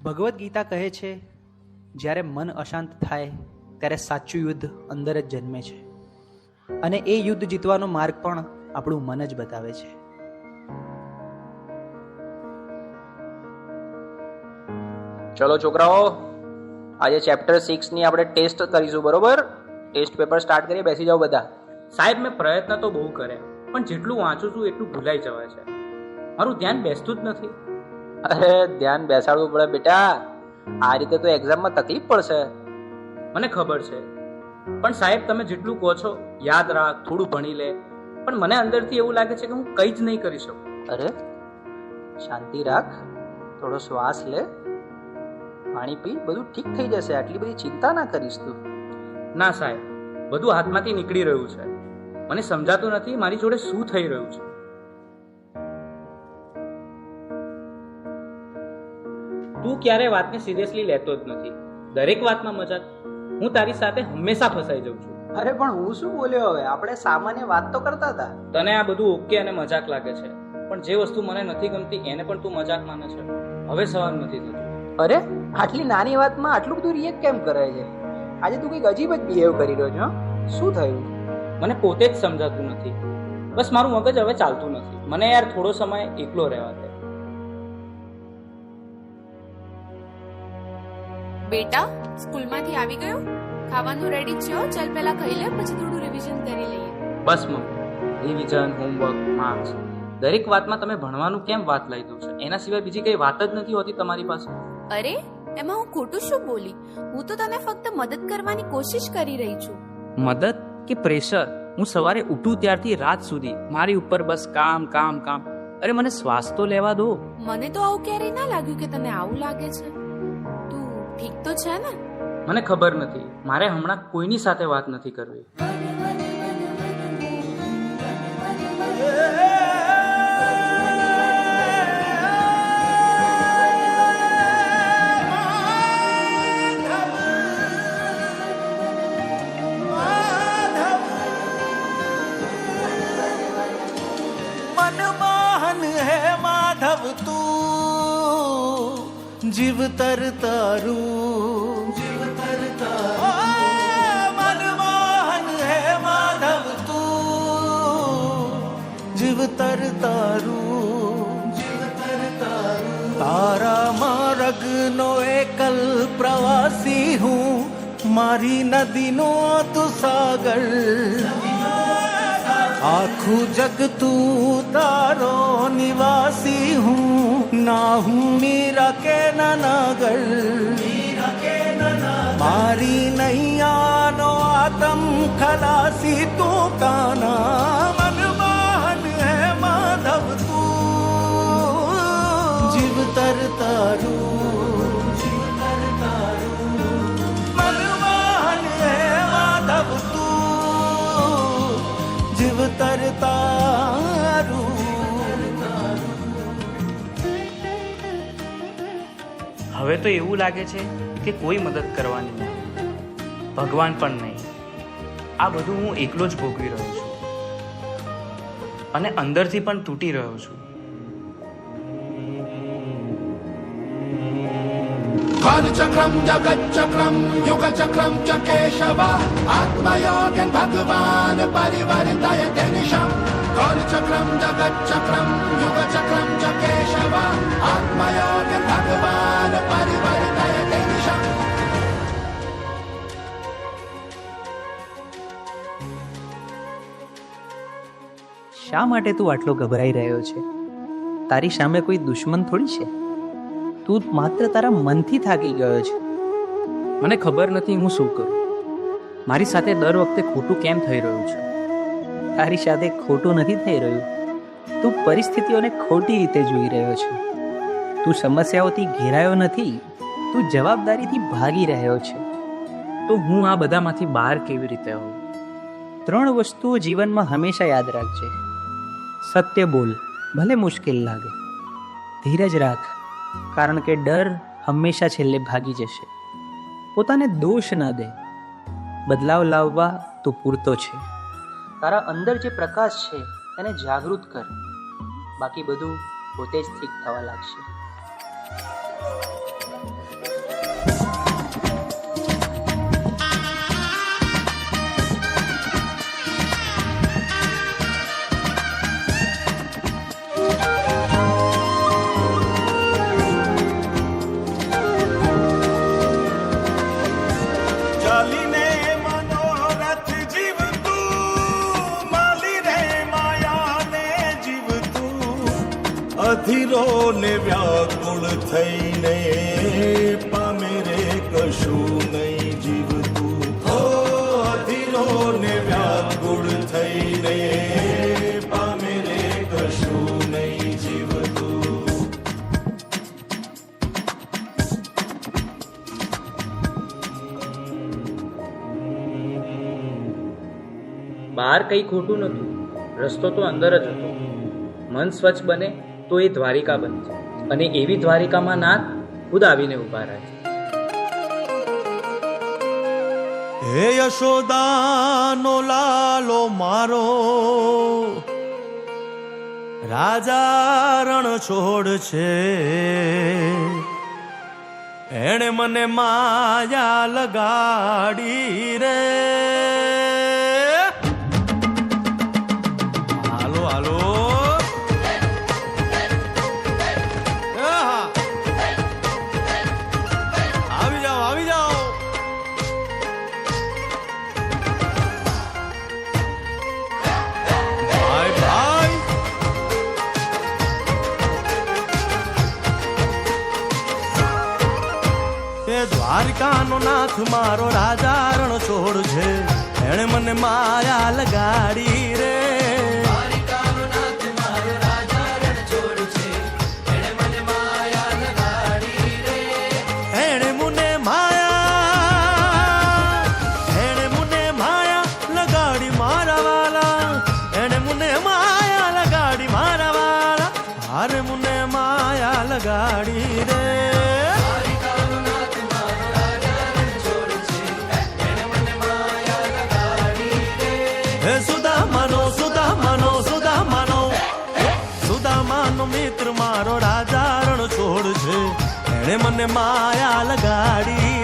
ભગવદ્ ગીતા કહે છે, જ્યારે મન અશાંત થાય ત્યારે સાચું યુદ્ધ અંદર જ જન્મે છે, અને એ યુદ્ધ જીતવાનો માર્ગ પણ આપણું મન જ બતાવે છે. ચલો છોકરાઓ, આજે ચેપ્ટર 6 ની આપણે ટેસ્ટ કરીશું. બરોબર? ટેસ્ટ પેપર સ્ટાર્ટ કરીએ. બેસી જાઓ બધા. સાહેબ, મેં પ્રયત્ન તો બહુ કર્યા, પણ જેટલું વાંચું છું એટલું ભૂલાઈ જવાય છે. મારું ધ્યાન બેસતું જ નથી. અરે ધ્યાન બેસાડવું પડે બેટા, આ રીતે તો એક્ઝામમાં તકલીફ પડશે. મને ખબર છે, પણ સાહેબ તમે જેટલું કહો છો યાદ રાખ, થોડું ભણી લે, પણ મને અંદરથી એવું લાગે છે કે હું કંઈ જ નહીં કરી શકું. અરે શાંતિ રાખ, થોડો શ્વાસ લે, પાણી પી, બધું ઠીક થઈ જશે. આટલી બધી ચિંતા ના કરીશ તું. ના સાહેબ, બધું હાથમાંથી નીકળી રહ્યું છે. મને સમજાતું નથી મારી જોડે શું થઈ રહ્યું છે. તું ક્યારે વાતને સિરિયસલી લેતો જ નથી, દરેક વાતમાં મજાક. હું તારી સાથે હંમેશા ફસાઈ જાઉં છું. અરે પણ હું શું બોલ્યો હવે? આપણે સામાન્ય વાત તો કરતા હતા. તને આ બધું ઓકે અને મજાક લાગે છે, પણ જે વસ્તુ મને નથી ગમતી એને પણ તું મજાક માને છે. હવે સહન નથી થતું. અરે આટલી નાની વાતમાં આટલું બધું રિએક્ટ કેમ કરે છે? આજે તું કંઈક અજીબ જ બિહેવ કરી રહ્યો છો. શું થયું? મને પોતે જ સમજાતું નથી. બસ મારું મગજ હવે ચાલતું નથી. મને યાર થોડો સમય એકલો રહેવા દે. બેટા, સ્કૂલમાંથી આવી ગયો? ખાવાનું રેડી છે? ચાલ પહેલા ખાઈ લે, પછી થોડું રિવિઝન કરી લઈએ. બસ મમ્મી, રિવિઝન, હોમવર્ક, માર્ક્સ, દરેક વાતમાં તમે ભણવાનું કેમ વાત લઈ દો છો? એના સિવાય બીજી કઈ વાત જ નથી હોતી તમારી પાસે. અરે એમાં હું ખોટું શું બોલી? હું તો તને ફક્ત મદદ કરવાની કોશિશ કરી રહી છું. મદદ કે પ્રેશર? હું સવારે ઉઠું ત્યારથી રાત સુધી મારી ઉપર બસ કામ કામ કામ. અરે મને શ્વાસ તો લેવા દો. મને તો આવું ક્યારેય ના લાગ્યું કે તને આવું લાગે છે. તું ઠીક તો છે ને? મને ખબર નથી, મારે હમણાં કોઈની સાથે વાત નથી કરવી. मनमोहन है माधव तू, जीव तरतारू, जीव तरतारू. मनमोहन है माधव तू, जीव तरतारू, जीव तरतारू. तारा मार्ग नो एकल प्रवासी हूँ, मारी नदी नो तू सागर. आखू जग तू तारो निवासी हूँ, ना हूँ मीरा के ननागर. मारी नैया नो आतम खलासी तू काना. मनमोहन है माधव तू, जीव तरतारू, जीव तरतारू. मनमोहन है माधव तू, जीव तरतारू. હવે તો એવું લાગે છે કે કોઈ મદદ કરવાની નહીં, ભગવાન પણ નહીં. આ બધું હું એકલો જ ભોગવી રહ્યો છું અને અંદરથી પણ તૂટી રહ્યો છું. कालचक्रम जगच्चक्रम युगचक्रम च केशव आत्मयोगन भगवान परिवर्तयते निशम्. कालचक्रम जगच्चक्रम युगचक्रम च केशव आत्मयोगन भगवान परिवर्तयते निशम्. શા માટે તું આટલો ગભરાઈ રહ્યો છે? તારી સામે કોઈ દુશ્મન થોડી છે. તું માત્ર તારા મનથી થાકી ગયો છે. મને ખબર નથી હું શું કરું. મારી સાથે દર વખતે ખોટું કેમ થઈ રહ્યું છે? તારી સાથે ખોટું નથી થઈ રહ્યું, તું પરિસ્થિતિઓને ખોટી રીતે જોઈ રહ્યો છે. તું સમસ્યાઓથી ઘેરાયો નથી, તું જવાબદારીથી ભાગી રહ્યો છે. તો હું આ બધામાંથી બહાર કેવી રીતે આવું? 3 વસ્તુઓ જીવનમાં હંમેશા યાદ રાખજે. સત્ય બોલ, ભલે મુશ્કેલ લાગે. ધીરજ રાખ, કારણ કે ડર હંમેશા છેલ્લે ભાગી જશે. પોતાને દોષ ન દે, બદલાવ લાવવા તો પૂરતો છે. તારા અંદર જે પ્રકાશ છે તેને જાગૃત કર, બાકી બધું પોતે જ ઠીક થવા લાગશે. વ્યાકુળ થઈને પામે રે કશું નહીં જીવતું. હો અધીરો ને વ્યાકુળ થઈને પામે રે કશું નહીં જીવતું. બહાર કંઈ ખોટું નહોતું, રસ્તો તો અંદર જ હતો. મન સ્વચ્છ બને તો એ દ્વારિકા બને છે, અને એવી દ્વારિકામાં નાથ ખુદ આવીને ઊભા રહે છે. હે યશોદાનો લાલો મારો, રાજા રણ છોડ છે. એણે મને માયા લગાડી રે. હાલો હાલો આવી જાઓ આવી જાઓ. ભાઈ ભાઈ એ દ્વારકાનો નાથ મારો રાજા રણ છોડ છે. એણે મને માયા લગાડી રે. એણે મને માયા લગાડી મારા વાલા. એણે મને માયા લગાડી મારા વાલા. હારે મને માયા લગાડી રે. હે સુદામાનો સુદામાનો સુદામાનો સુદામાનો મિત્ર મારો રાજા રણ છોડ છે. એણે મને માયા લગાડી